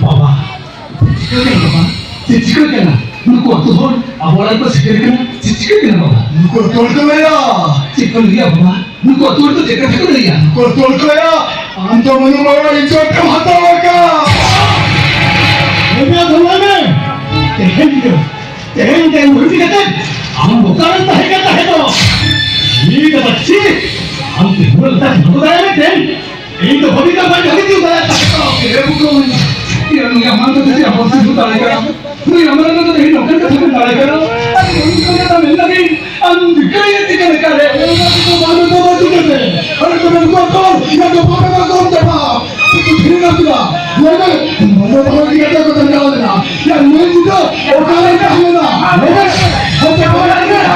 बाबा चिचिकल क्या ना नुको तो धोन अबोला को सिकल क्या चिचिकल क्या ना बाबा नुको तोड़ तो लिया चिकल लिया बाबा नुको तोड़ तो चिकल चिकल लिया नुको तोड़ तो लिया अंत मनु बाबा इज्जत का हाथा वाका ये क्या धुला में तेहन मुर्गी कहते हम बुकारण कहता है तो ये तो बच्ची हम तिरुमल तक बुकारण में तेन एक तो भविष्य का जगह क्यों बताया था ये बुकारण ये हमारे तो जैसे हम से जुड़ा है क्या कोई हमारे तो नहीं नौकर का थोड़ा डाला क्या अरे उनको ये तो मिलना नहीं हम दिखाई दिखा करे तो मानो तो बात करते अरे तो मेरे को कौन या तो पापा का कौन दबा तो फिर ना तुला लगे मनो भगवान की कहते को समझा देना या मैं जुड़ा और काले का लेना लगे हम तो बोल रहे हैं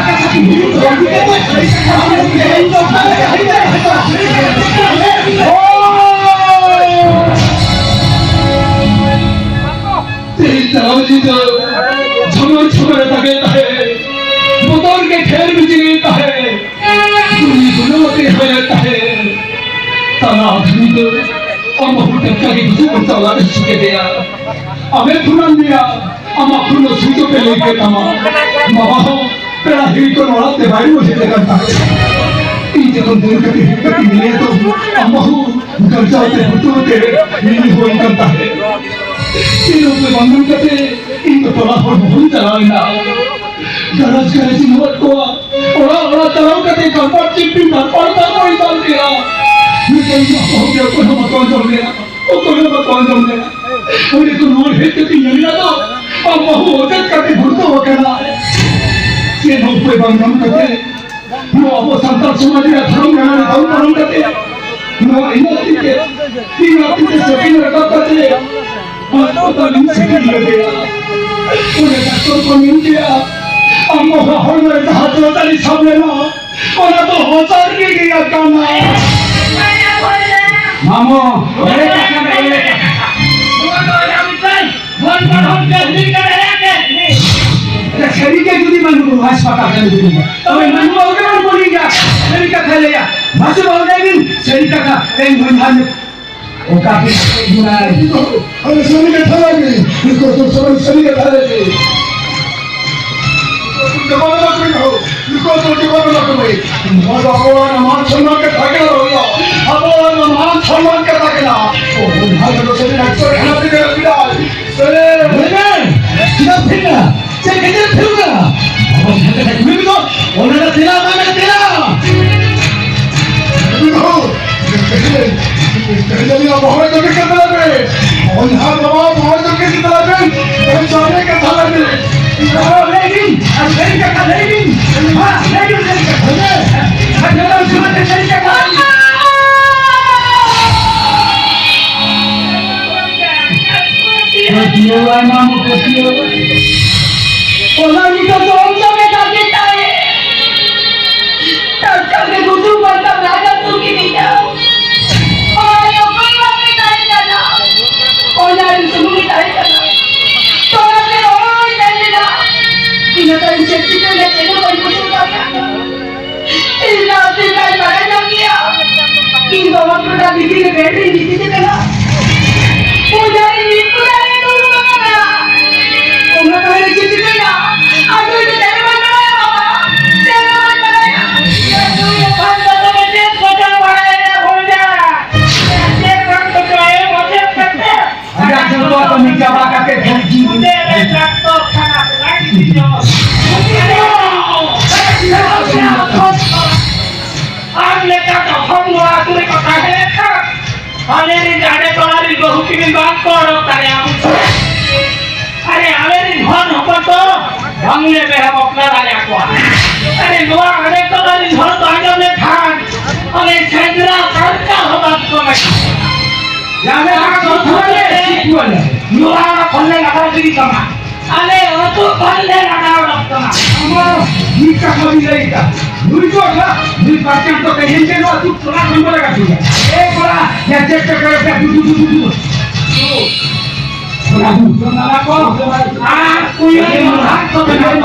जी तो झमर झमर तगेता है मोटर के ठेर में जीता है दुनी दुनों के होता है तना धनी तो और बहुत टक्का की बुझ को चला दे चुके दिया अबे फुलन दिया अमा फुलो सूचो पे लेके तमा बाबा हो तेरा हिल को नौराते भाई मुझे लगता है इन जगह दूर करके हिल करके मिले तो अम्मा हो घर जाते होते नहीं हो करता है तीनों पे बंधन करते इनको थोड़ा और भूल चलाना गरज करे जिन्होंने को ओरा चलाओ करते कंपार्ट चिप्पी पर पड़ता कोई डाल दिया लेकिन हो गया कोई हम कौन जम गया ओ कोई हम कौन जम गया और ये तो नॉन हेड के तीन नहीं तो अब वो होते करके भूलता हो करना तीनों पे बंधन करते वो अब संतान समाज का धर्म करते नो इन्होंने के तीन आपके सभी रखा करते पता नहीं सिक्की लगे उन्हें डॉक्टर को मिल गया अम्मा का हर मेरे हाथ में ताली सामने ना और तो होशर की गया काना मामो मेरे काका मेरे वन पर हम जल्दी करेंगे अरे शरीर के जुदी मन को वास पता कर दूंगा तो मैं मन को और बोलेगा शरीर का खा लिया मासे बोल देगी शरीर का एक मन वो काफी बुरा है अरे सभी के थाला में इसको तो सभी के थाले में जमाना ना कोई हो इसको तो जमाना ना कोई मौज आवाज़ मान सम्मान के थाके ना होगा आवाज़ मान सम्मान के थाके ना ओ भाग तो सभी अक्सर खाना पीने का पिला सरे नहीं क्या फिरना चल किधर फिरूंगा अब मैं भी तो ओना तेरा मैं तेरा तेलिया बहुत तो के तरह में और यहां नवाब बहुत तो के तरह में हम जाने के थाला में लेकिन अमेरिका का लेकिन हां लेकिन अगर उसमें अमेरिका का ये वाला नाम को किया ओला नहीं तो हम सब में जाके ताए टक्कर के गुजू बनता राजा तू की नहीं जाओ बंगले में हम अपना राजा को अरे लोग अरे तो मेरी घर तो आगे में खान अरे चंद्रा करता हो बात को मैं जाने का तो थोड़े सीखवाले लोग खोलने लगा जी कमा अरे वो तो खोलने लगा डॉक्टर हमारा ये का कभी नहीं था दूर जो था दूर पार्टी तो कहीं के लो तू थोड़ा नंबर लगा तू एक बड़ा या चेक कर के तू कोई हाथ तो बना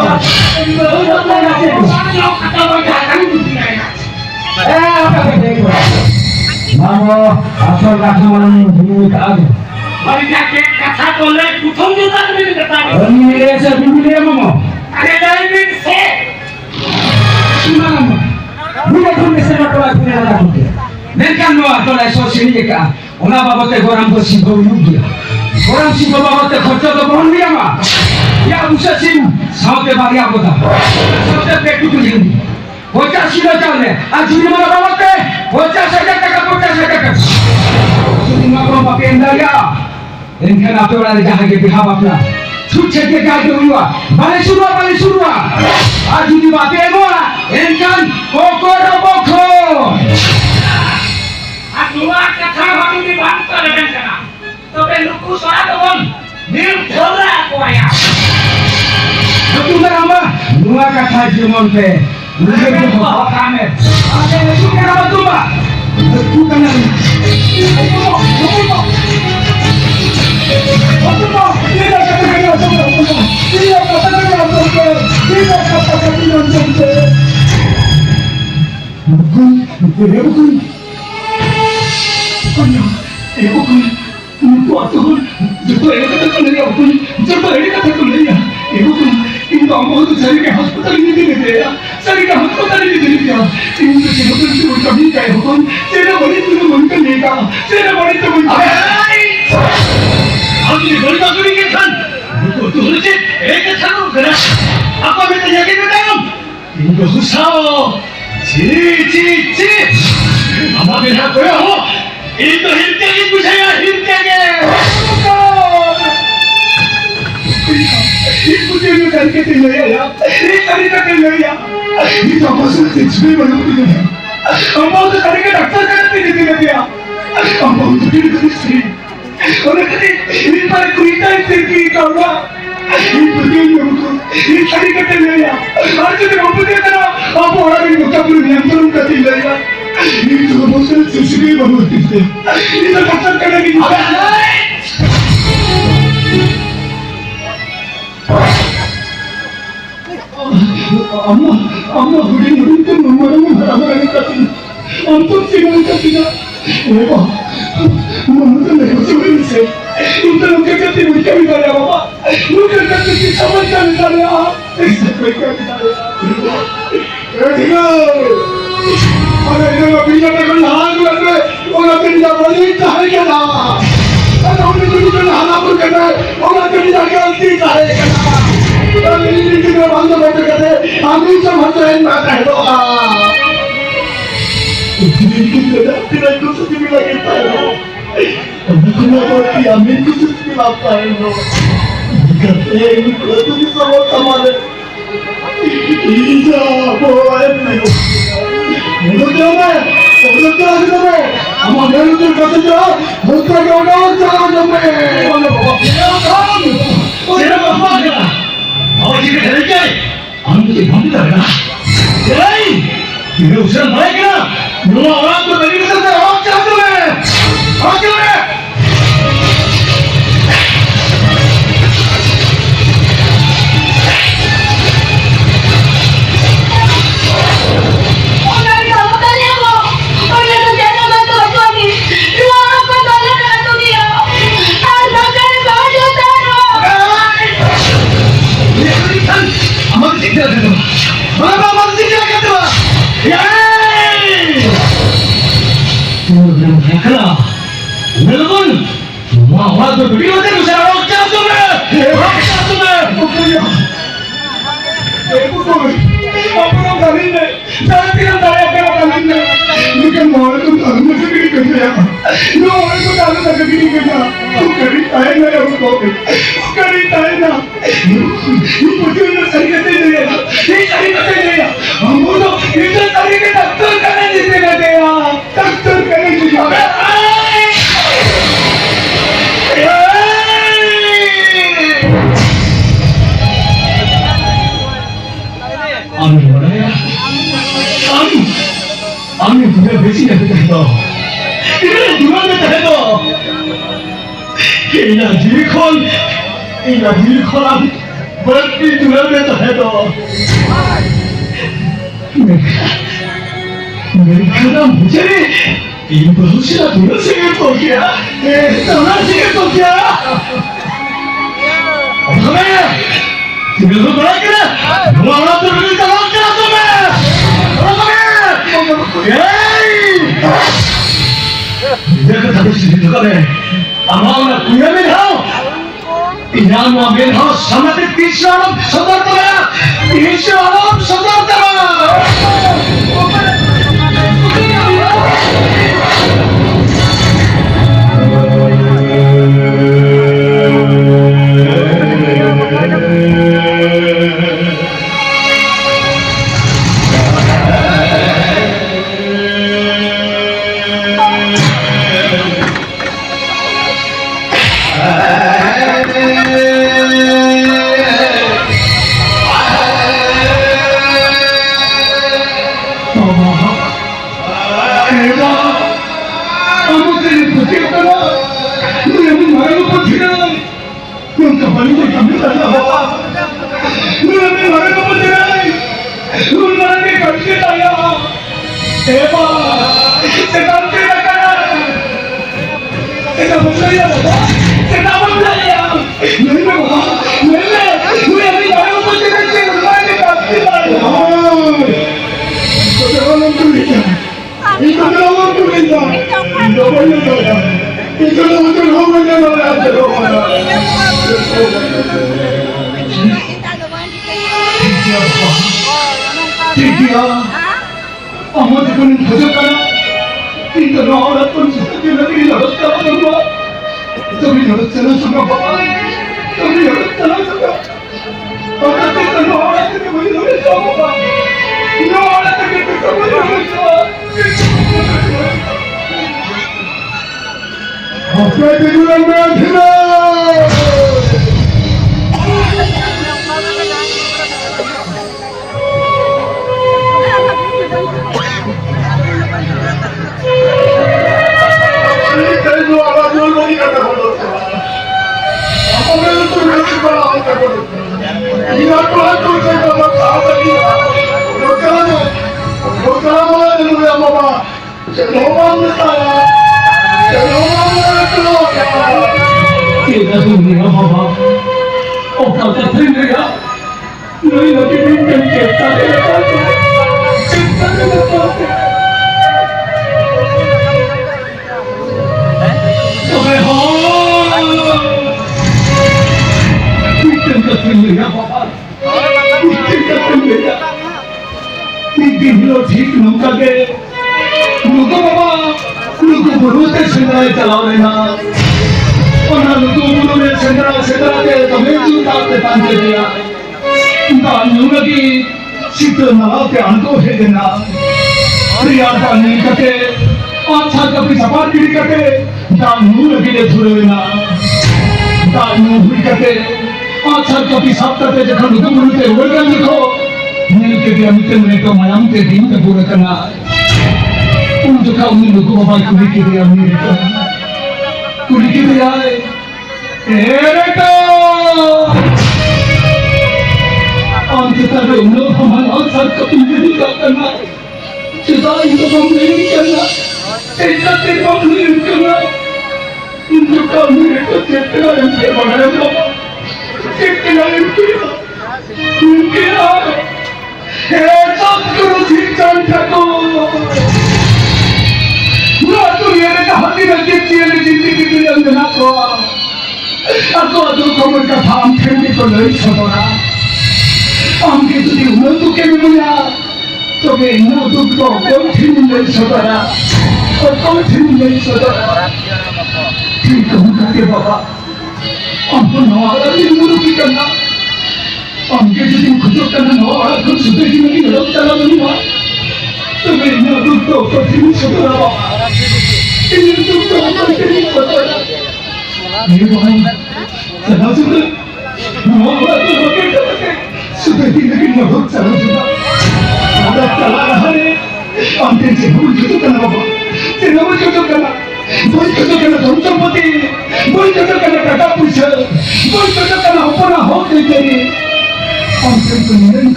আসল কাঠামোর ভূমি কাজ আমি যাকে কথা বললে প্রথম জুতা দিবি কথা আমি এসে বিবিলে মামা আরে যাইবিন সে সুনাম বুড়ো তুমি সেটা তোলা করে রাখতে নেকান নোয়া তোলা সসিনি কা ওনা বাবতে গরম বসি গৌরুগিয়া গরম সি বাবতে খরচ তো বহন দিয়া মা ইয়া উসাসিন সাউতে বাড়িয়া কথা সাউতে পেটু তুলি 85 কিলো চালে আর যদি মারা বাবতে 50,000 টাকা 50,000 টাকা যদি মা বাবা পেন্দারিয়া এনখান আপনারা যাহাকে বিহাব আপনার ছুটছে কে কাজে হইবা মানে শুরুয়া আর যদি বাপে এগোয়া এনখান কোকর বখো আর তোমার কথা ভাবি বান করবেন না তবে লুকু সরা দেবন নিম ধরা কোয়া তোমরা আমা নুয়া কথা জীবন পে মুঝে তো কামে আরে এসু কে না তোমরা তু কানা अम्मा बुढ़ी मुड़ी तो मम्मा ने हमारा नहीं करती हम तो सिर्फ करती ना वो मम्मा तो नहीं सोई से इतना लोग करते मुझे क्या बिता रहा बाबा लोग करते कि समझ क्या बिता रहा ऐसे कोई क्या बिता रहा ठीक है अरे ये लोग बिना तो कोई हाल कर रहे और अपनी जबरदस्ती चाहे क्या ना अरे हमने तो कुछ हाना पर करना और अपनी जाके गलती चाहे क्या बंद बैठे कहते हम ही सब हंस रहे मैं कह दो Ibu sudah dulu singkat tokia, jangan singkat tokia. Apa Tinggal lu lagi deh. Malah terus jalan tuh Dia kata situ kan Amang punya menhau. Inam menhau sama Islam saudara. Islam saudara.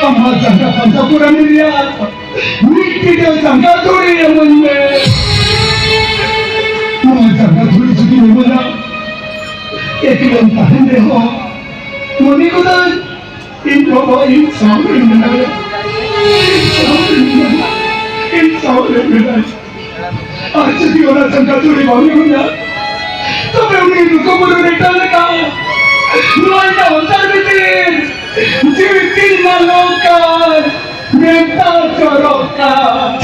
Amazon ka pantapuran niya, Tidak sangka tuli yang menye. Mau sangka tuli jadi mana? Ya kita tahan deh ho. Mau ni kita bawa insaf mana? Insaf mana? Aja di orang sangka tuli bawa mana? Tapi orang itu kau baru datang lekang. Luar jauh terbitin. Jiwit malokan. Minta corokan.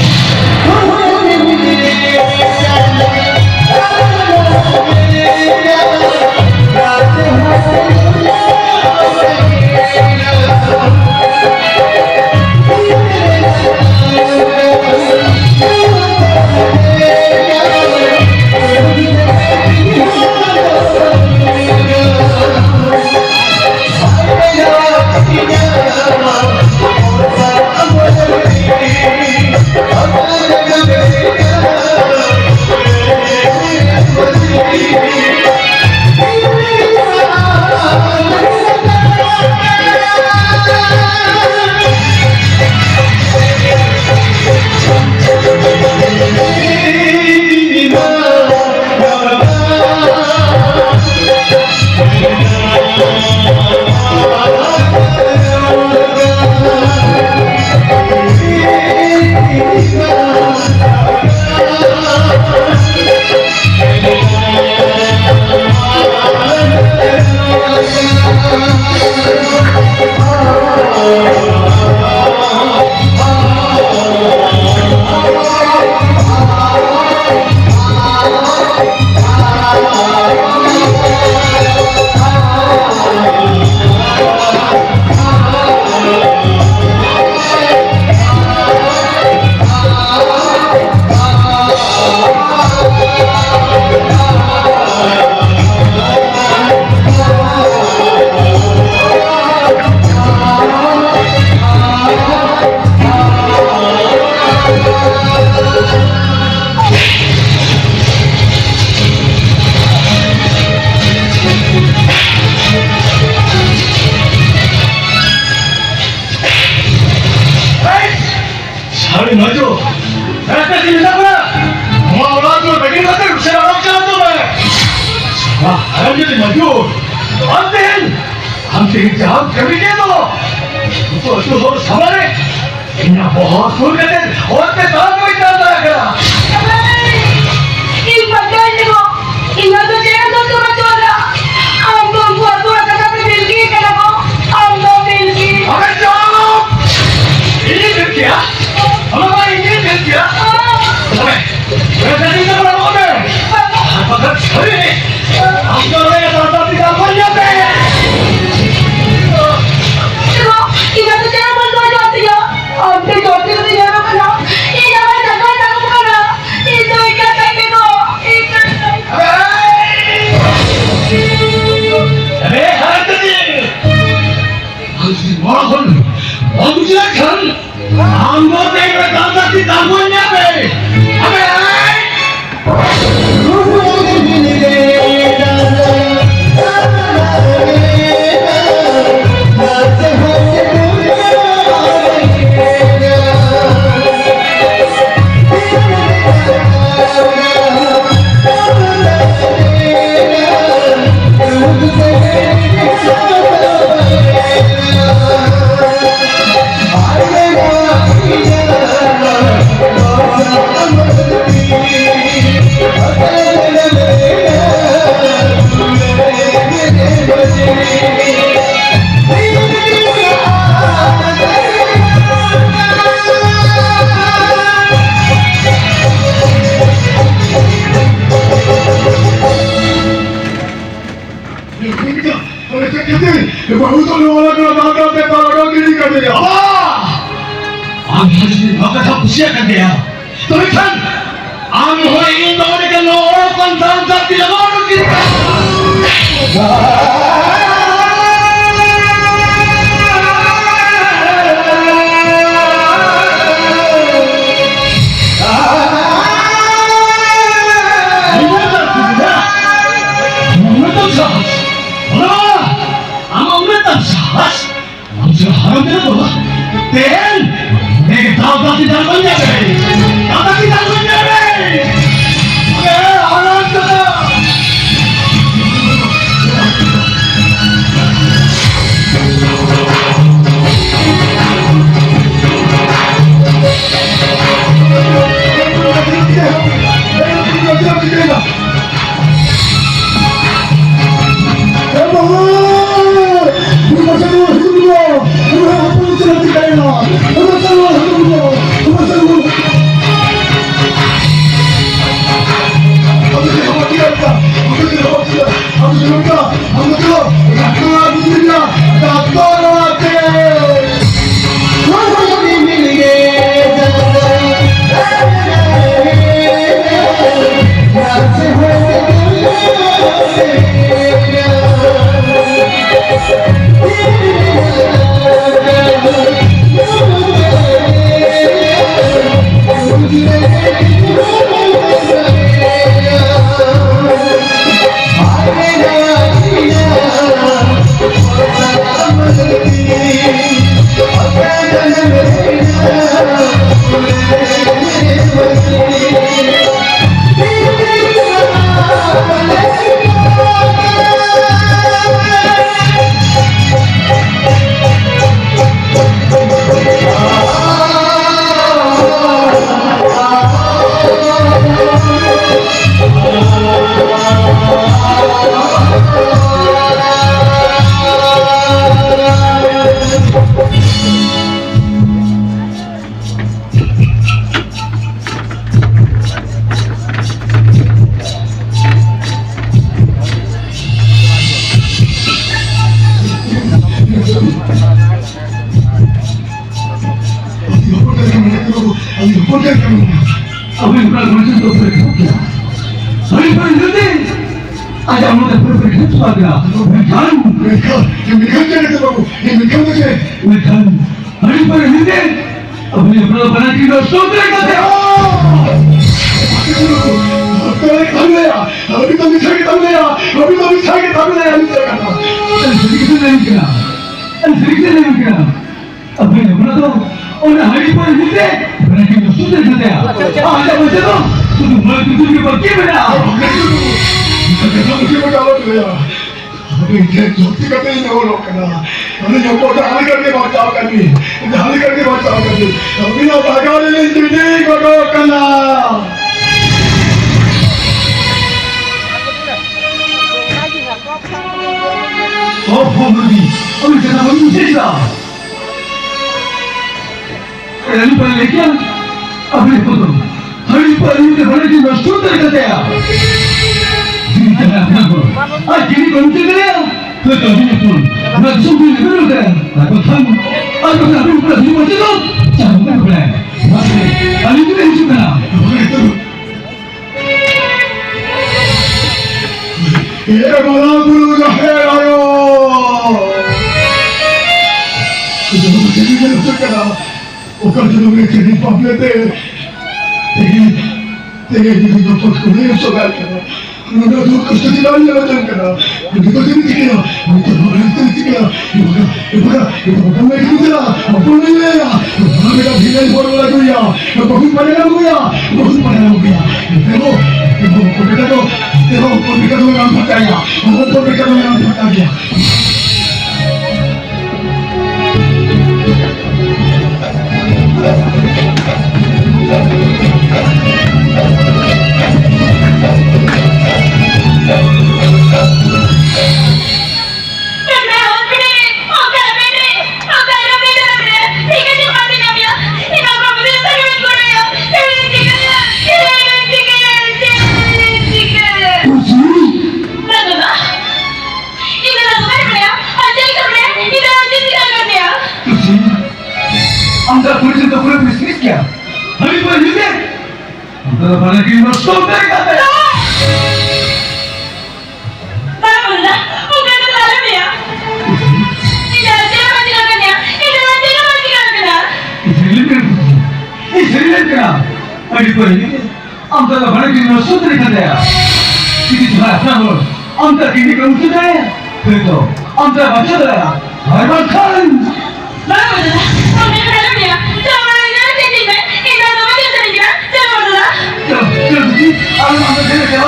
Hari maju. Saya sini siapa? Mau lalu begini macam saya orang jalan tu ber. Wah, hari ni maju. Anting jam kami ni tu. Tu harus sabar ni. Ini बहुत दूर करते और पे दाल कोई दाल रखा. Ini bagai ni ko. Ini tu jangan tu tu macam mana? Ambo buat buat kata milki kena ko. Ambo milki. अबे जाओ. ini milki ya? Apa ini milki ya? अबे, वैसे नहीं कर रहा हूँ मैं. Apakah sorry ni? Ambo orang दादा पिता banyak पे. Ko, ini tu jangan buat buat jatuh ya. Ambo jatuh tu jangan kena. Ini jangan nak nak kena. Itu ikan saya ko. Ikan saya. अबे हाथ दे. आज माहौल मुझे खन आंगो देख रहा दादा की दामुन्या पे. अबे बहुत लोगों को दादा पे दादागिरी कर दिया. आम हजरी मगर सब खुशियां कर दिया. तो इधर आम हो इन दोनों के लोगों को संसार जाती लगाओ की. Then, mereka tahu pasti tak banyak. 사람 지켜야 Rumah saya itu dulu, rumah apa yang saya tinggal lah. Rumah saya itu dulu, rumah saya dulu. Aku tidak mau tinggal tak, aku tidak mau tinggal, aku tidak mau, aku tidak, aku tidak tinggal, tak boleh. Rumah saya ini Abang pernah berusaha untuk berkata, saya pernah jadi, ada orang yang berkata pada, bukan, Mereka jangan terlalu, mereka saja. bukan, saya pernah jadi, abang yang pernah kita sudah kata, Tapi kami sakit tahu ya, sedikit lagi kena, abang yang pernah tahu, orang hari pernah jadi, pernah kita sudah kata, ada macam tu, sudah mulai tujuh ke bagaimana? Kamu siapa kalau tu ya? Tapi dia jauh kata ini orang kena. Mana yang kau dah hari kerja baca kami, Tapi nak bagai ini kau kena. Oh, Budi, abang kena mengusir dah. Hari pernah lagi, abang potong. Hari pernah ini pernah kita sudah kata ya. Jadi jangan apa. Jadi kamu cakap, kita ini pun, nak sungguh ni betul. Aku kan pernah di macam tu. Jangan boleh. Masih, hari ini ni sudah. Ia malam bulu jahil ayo. Kita mesti jadi kena. Okan jadi mereka di pabrik Tegi di dapat kuliah soal kena. Nada tu kasta tidak jalan kena. Kita jadi kena. Kita orang jadi kena. Ibu kamu itu tidak. Apa ni ya? Kita bilang baru lagi ya. Bagus pada kamu ya. Tengok kita tu orang percaya. Kita orang percaya. Anda polisi tak boleh bisnis क्या? Hari pernah jadi, anda mana kita stop dari kata. Barulah, bukan terlalu ya. Tidak ada majikannya, tidak ada majikannya. Israel kena. Hari pernah jadi, anda mana kita stop dari kata ya. Ini cuma apa? Anda kini kamu sudah ya. Betul. Anda baca dah. Hai makan. Barulah, bukan terlalu ya. Jangan jadi ini dah nama dia sendiri. Janganlah. Jadi, anda kena